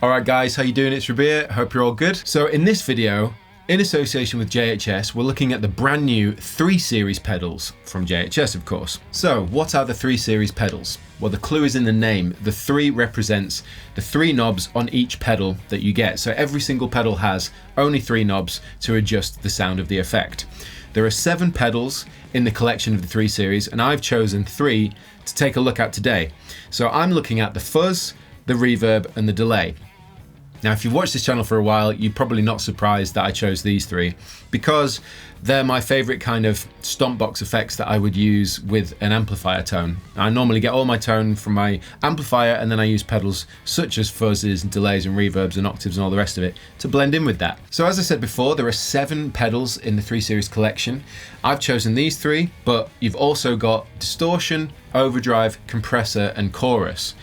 Alright guys, how you doing? It's Rabea, hope you're all good. So in this video, in association with JHS, we're looking at the brand new 3 Series pedals from JHS, of course. So what are the 3 Series pedals? Well, the clue is in the name. The 3 represents the 3 knobs on each pedal that you get. So every single pedal has only 3 knobs to adjust the sound of the effect. There are 7 pedals in the collection of the 3 Series, and I've chosen 3 to take a look at today. So I'm looking at the Fuzz, the Reverb, and the Delay. Now, if you've watched this channel for a while, you're probably not surprised that I chose these 3 because they're my favorite kind of stomp box effects that I would use with an amplifier tone. I normally get all my tone from my amplifier, and then I use pedals such as fuzzes and delays and reverbs and octaves and all the rest of it to blend in with that. So as I said before, there are 7 pedals in the 3 Series collection. I've chosen these 3, but you've also got distortion, overdrive, compressor, and chorus.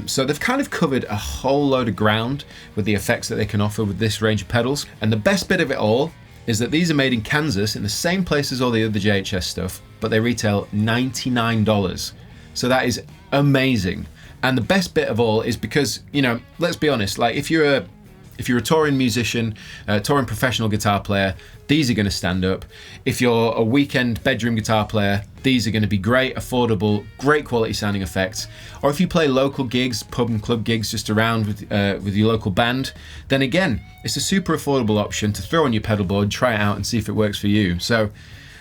So they've kind of covered a whole load of ground with the effects that they can offer with this range of pedals. And the best bit of it all is that these are made in Kansas, in the same place as all the other JHS stuff, but they retail $99. So that is amazing. And the best bit of all is because, you know, let's be honest, like if you're a touring musician, touring professional guitar player, these are going to stand up. If you're a weekend bedroom guitar player, these are going to be great, affordable, great quality sounding effects. Or if you play local gigs, pub and club gigs just around with your local band, then again, it's a super affordable option to throw on your pedal board, try it out and see if it works for you. So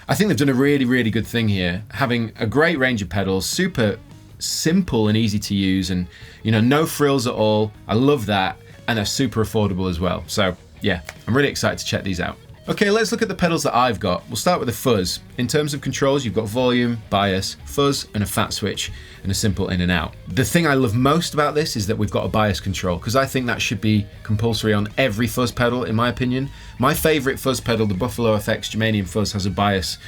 I think they've done a really, really good thing here, having a great range of pedals, super simple and easy to use, and you know, no frills at all. I love that. And they're super affordable as well. So yeah, I'm really excited to check these out. Okay, let's look at the pedals that I've got. We'll start with the Fuzz. In terms of controls, you've got volume, bias, fuzz, and a fat switch, and a simple in and out. The thing I love most about this is that we've got a bias control, because I think that should be compulsory on every fuzz pedal, in my opinion. My favorite fuzz pedal, the Buffalo FX Germanium Fuzz, has a bias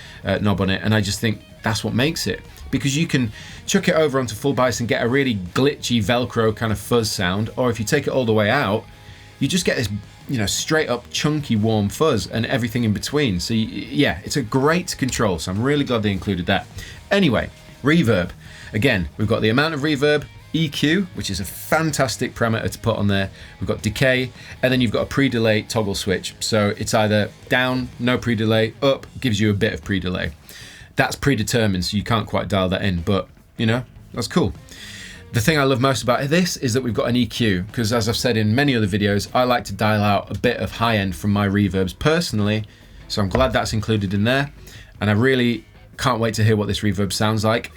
knob on it, and I just think that's what makes it. Because you can chuck it over onto full bias and get a really glitchy Velcro kind of fuzz sound, or if you take it all the way out, you just get this, you know, straight up chunky warm fuzz and everything in between. So yeah, it's a great control, so I'm really glad they included that. Anyway, reverb. Again, we've got the amount of reverb, EQ, which is a fantastic parameter to put on there. We've got decay, and then you've got a pre-delay toggle switch. So it's either down, no pre-delay, up, gives you a bit of pre-delay. That's predetermined, so you can't quite dial that in, but you know, that's cool. The thing I love most about this is that we've got an EQ, because as I've said in many other videos, I like to dial out a bit of high end from my reverbs personally, so I'm glad that's included in there, and I really can't wait to hear what this reverb sounds like.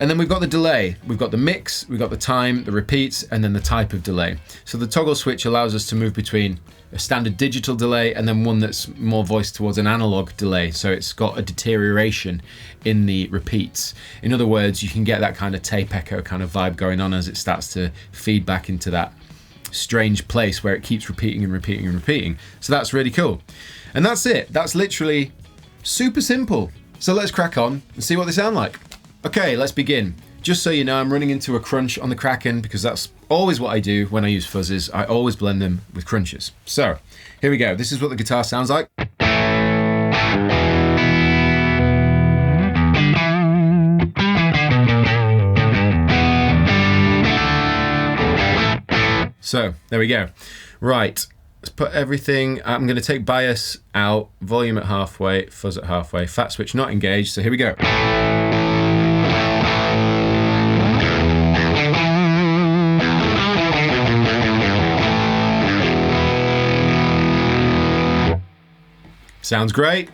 And then we've got the delay. We've got the mix, we've got the time, the repeats, and then the type of delay. So the toggle switch allows us to move between a standard digital delay and then one that's more voiced towards an analog delay. So it's got a deterioration in the repeats. In other words, you can get that kind of tape echo kind of vibe going on as it starts to feed back into that strange place where it keeps repeating and repeating and repeating. So that's really cool. And that's it. That's literally super simple. So let's crack on and see what they sound like. Okay, let's begin. Just so you know, I'm running into a crunch on the Kraken because that's always what I do when I use fuzzes. I always blend them with crunches. So here we go. This is what the guitar sounds like. So there we go. Right, let's put everything. I'm going to take bias out, volume at halfway, fuzz at halfway, fat switch not engaged. So here we go. Sounds great.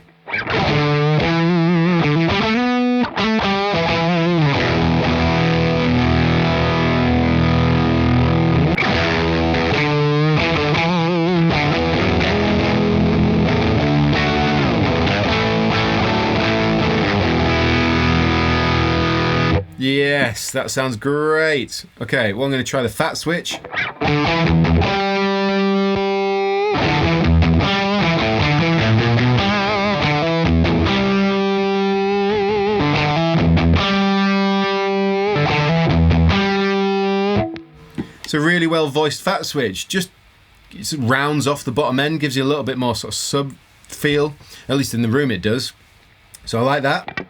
Yes, that sounds great. Okay, well, I'm going to try the fat switch. It's a really well voiced fat switch. Just it rounds off the bottom end, gives you a little bit more sort of sub feel. At least in the room it does. So I like that.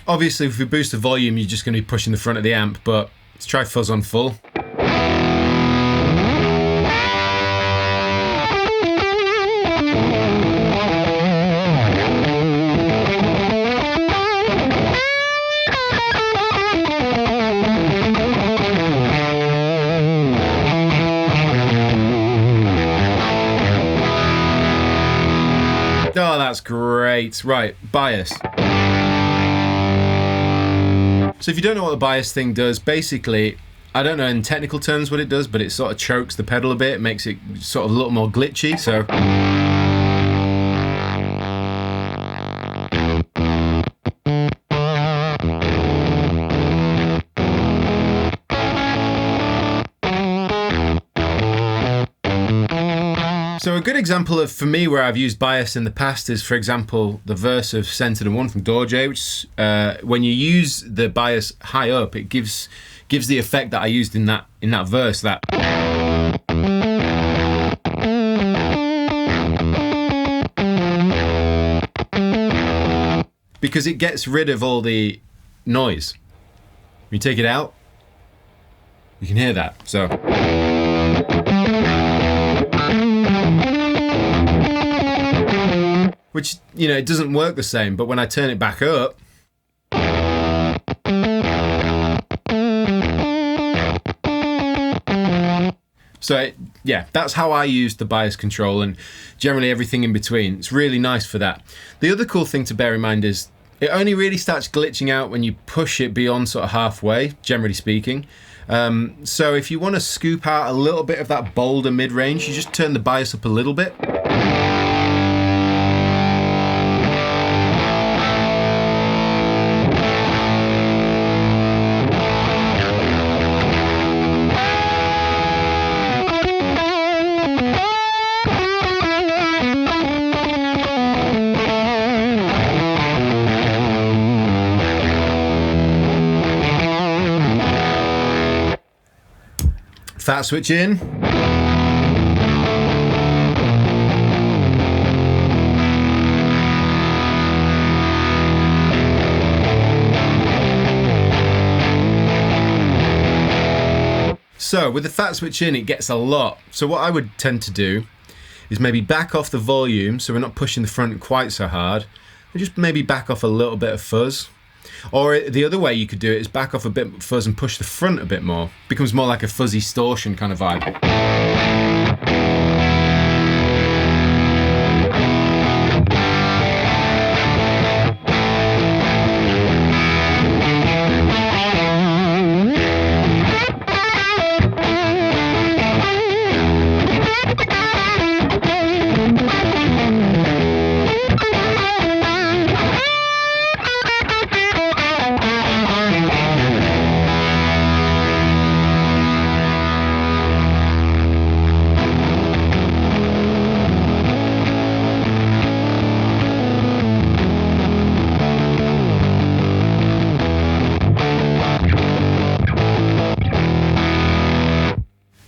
Obviously, if we boost the volume, you're just going to be pushing the front of the amp, but Let's try fuzz on full. Oh, that's great. Right, bias. So if you don't know what the bias thing does, basically, I don't know in technical terms what it does, but it sort of chokes the pedal a bit, makes it sort of a little more glitchy, so... So a good example of, for me, where I've used bias in the past is, for example, the verse of Centered and One from Dorje, which when you use the bias high up, it gives the effect that I used in that verse, that. Because it gets rid of all the noise. When you take it out, you can hear that, so. Which, you know, it doesn't work the same, but when I turn it back up, so yeah, that's how I use the bias control, and generally everything in between. It's really nice for that. The other cool thing to bear in mind is it only really starts glitching out when you push it beyond sort of halfway, generally speaking. So if you want to scoop out a little bit of that bolder mid-range, you just turn the bias up a little bit. Fat switch in. So with the fat switch in, it gets a lot. So what I would tend to do is maybe back off the volume so we're not pushing the front quite so hard, and just maybe back off a little bit of fuzz. Or the other way you could do it is back off a bit of fuzz and push the front a bit more. Becomes more like a fuzzy distortion kind of vibe.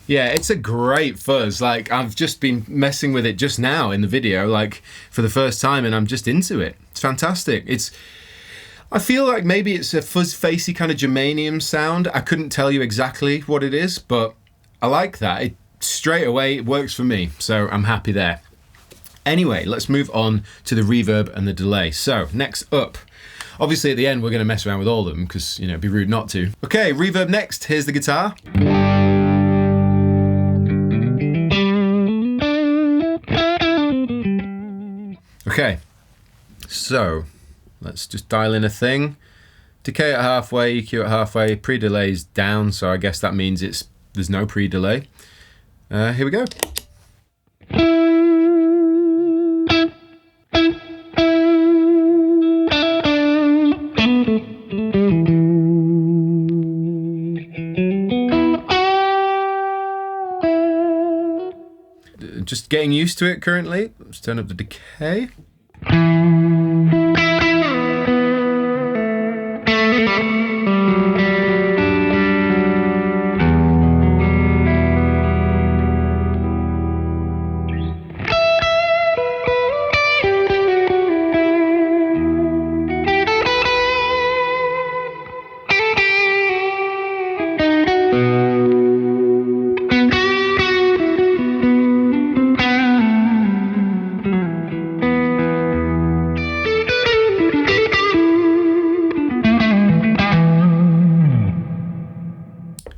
Yeah, it's a great fuzz. Like, I've just been messing with it just now in the video, like for the first time, and I'm just into it. It's fantastic. I feel like maybe it's a fuzz facey kind of germanium sound. I couldn't tell you exactly what it is, but I like that. It straight away, it works for me, so I'm happy there. Anyway, let's move on to the reverb and the delay. So next up, obviously at the end we're going to mess around with all of them because, you know, it'd be rude not to. Okay, reverb next. Here's the guitar. Okay, so let's just dial in a thing. Decay at halfway, EQ at halfway, pre-delay's down, so I guess that means there's no pre-delay. Here we go. Just getting used to it currently. Let's turn up the decay.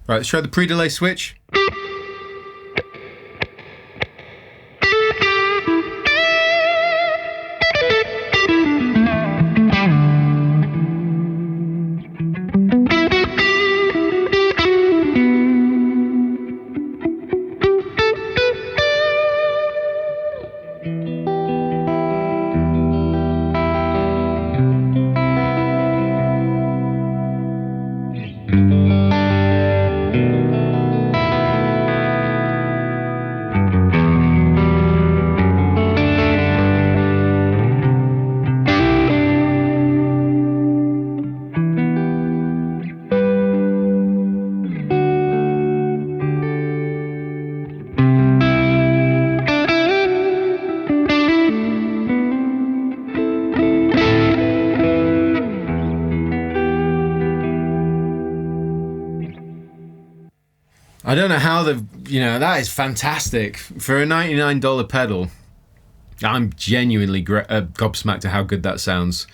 Right, let's try the pre-delay switch. I don't know how that is fantastic. For a $99 pedal, I'm genuinely gobsmacked at how good that sounds.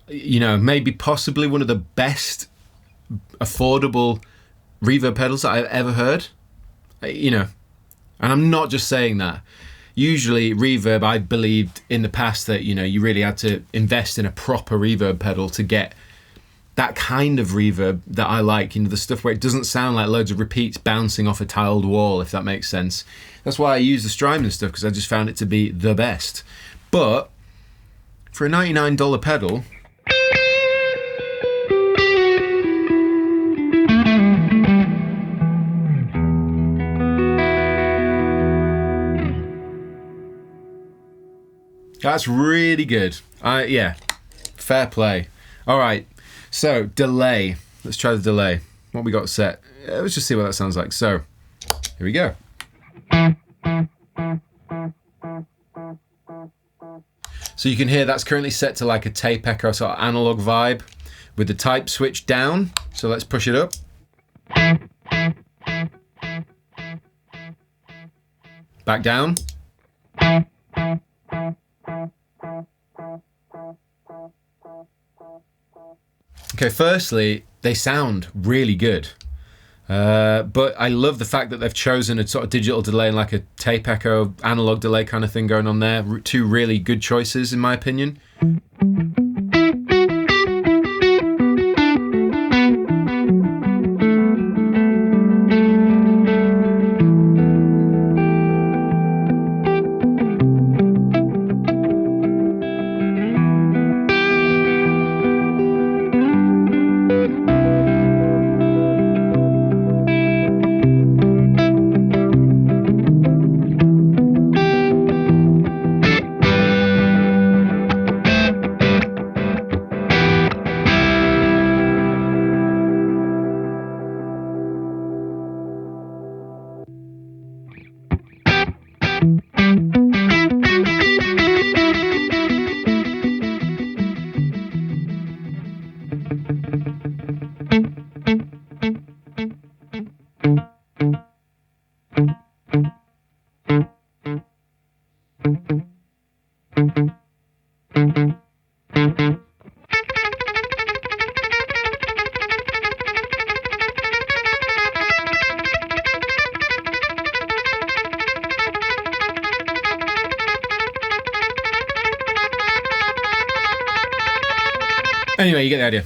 Maybe possibly one of the best affordable reverb pedals that I've ever heard. And I'm not just saying that. Usually reverb, I believed in the past that, you really had to invest in a proper reverb pedal to get that kind of reverb that I like, the stuff where it doesn't sound like loads of repeats bouncing off a tiled wall, if that makes sense. That's why I use the Strymon stuff, because I just found it to be the best. But for a $99 pedal, that's really good. Yeah, fair play. All right. So, delay. Let's try the delay. What we got set? Let's just see what that sounds like. So, here we go. So you can hear that's currently set to like a tape echo sort of analog vibe with the type switch down. So let's push it up. Back down. Okay, firstly, they sound really good. But I love the fact that they've chosen a sort of digital delay and like a tape echo, analog delay kind of thing going on there. Two really good choices, in my opinion. Anyway, you get the idea.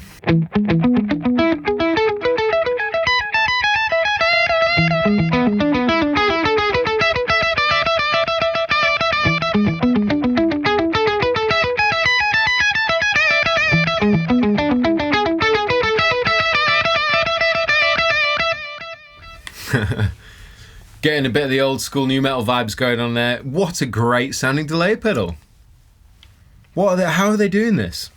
Getting a bit of the old school new metal vibes going on there. What a great sounding delay pedal. How are they doing this?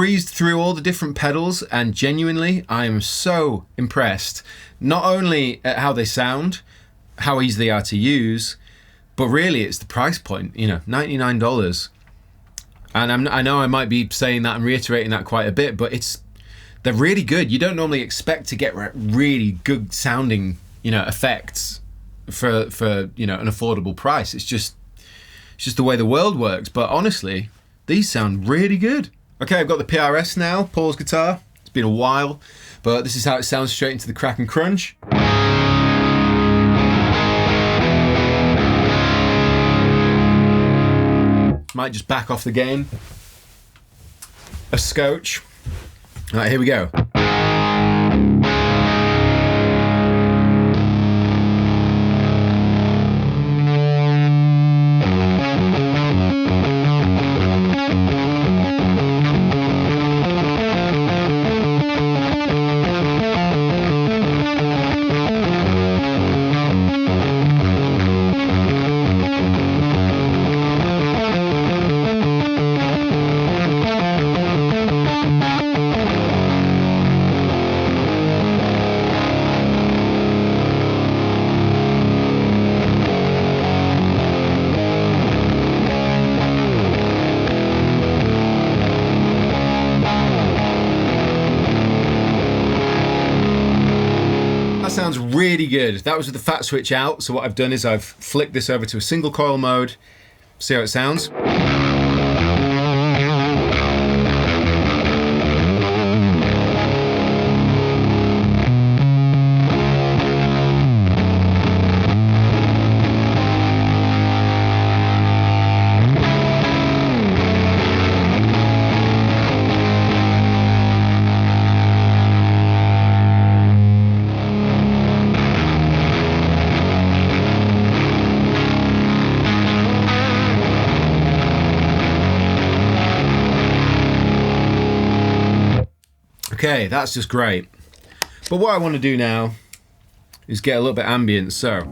breezed through all the different pedals, and genuinely, I am so impressed. Not only at how they sound, how easy they are to use, but really it's the price point, you know, $99. And I know I might be saying that and reiterating that quite a bit, but they're really good. You don't normally expect to get really good sounding, you know, effects for you know, an affordable price. It's just the way the world works. But honestly, these sound really good. Okay, I've got the PRS now, Paul's guitar. It's been a while, but this is how it sounds straight into the crack and crunch. Might just back off the gain a scotch. All right, here we go. Sounds really good. That was with the fat switch out, so what I've done is I've flicked this over to a single coil mode. See how it sounds. Okay, that's just great. But what I want to do now is get a little bit ambient, so.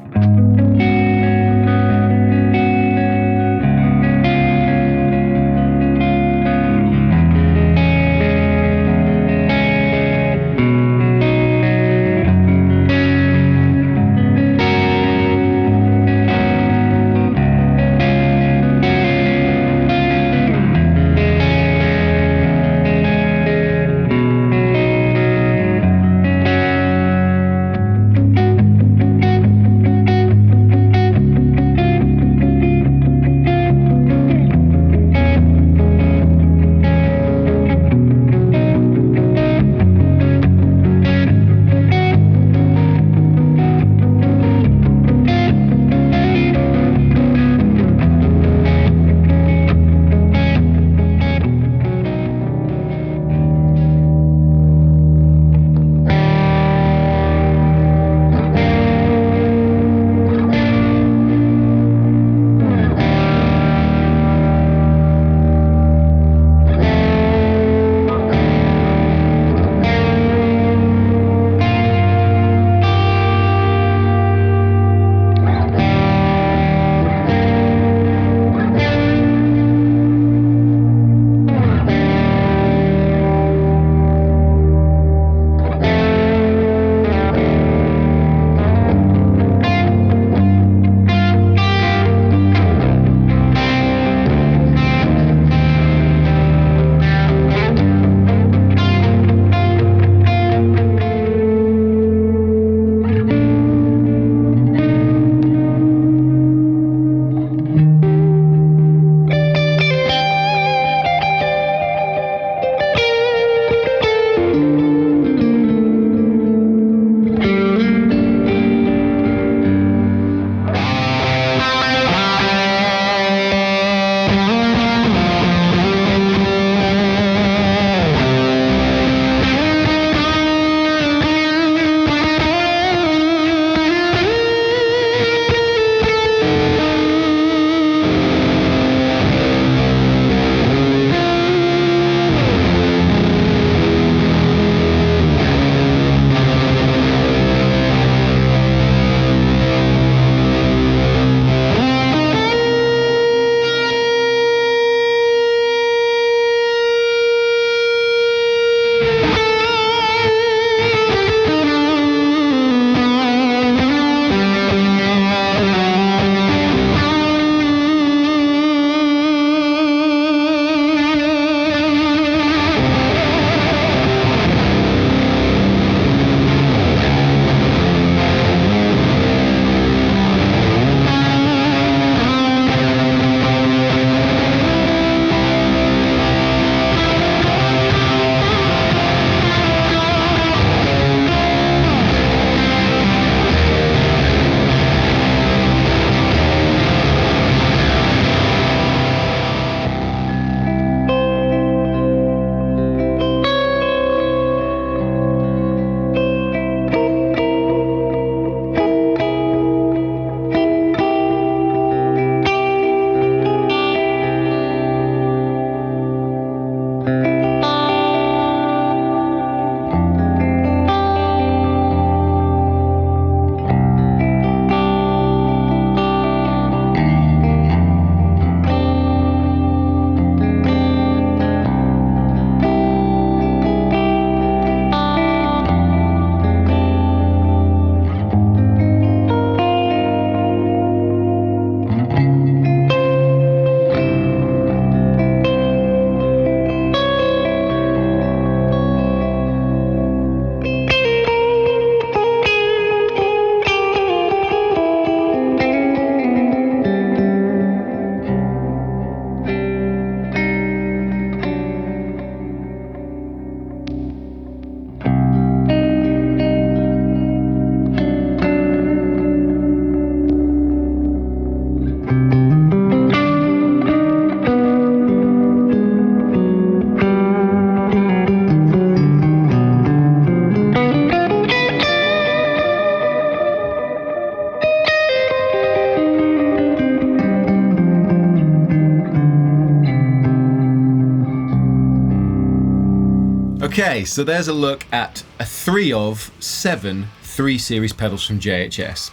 Okay, so there's a look at a 3 of 7 3 Series pedals from JHS.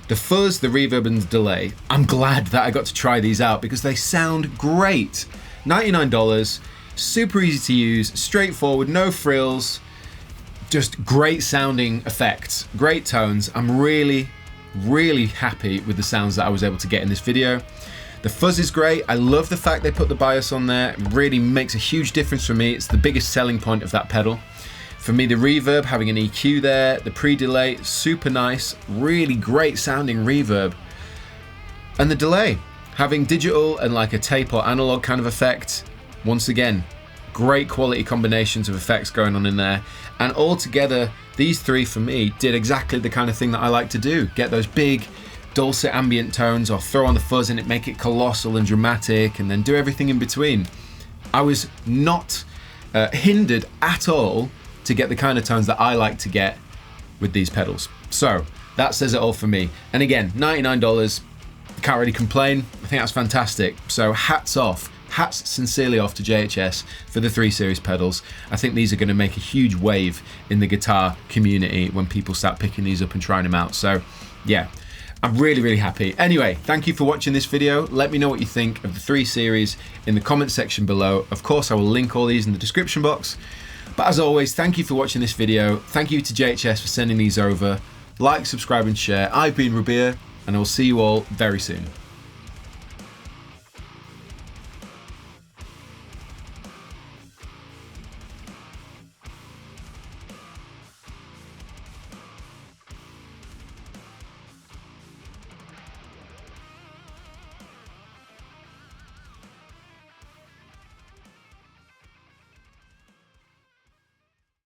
The Fuzz, the Reverb and the Delay. I'm glad that I got to try these out because they sound great. $99, super easy to use, straightforward, no frills, just great sounding effects, great tones. I'm really happy with the sounds that I was able to get in this video. The Fuzz is great. I love the fact they put the bias on there. It really makes a huge difference for me. It's the biggest selling point of that pedal. For me, the Reverb, having an EQ there, the pre-delay, super nice, really great sounding reverb. And the Delay, having digital and like a tape or analog kind of effect. Once again, great quality combinations of effects going on in there. And all together, these 3 for me did exactly the kind of thing that I like to do. Get those big, dulcet ambient tones, or throw on the fuzz and it make it colossal and dramatic, and then do everything in between. I was not hindered at all to get the kind of tones that I like to get with these pedals. So that says it all for me. And again, $99, can't really complain. I think that's fantastic. So hats sincerely off to JHS for the 3 Series pedals. I think these are going to make a huge wave in the guitar community when people start picking these up and trying them out. So yeah, I'm really happy. Anyway, thank you for watching this video. Let me know what you think of the 3 Series in the comment section below. Of course, I will link all these in the description box. But as always, thank you for watching this video. Thank you to JHS for sending these over. Like, subscribe and share. I've been Rabea, and I will see you all very soon.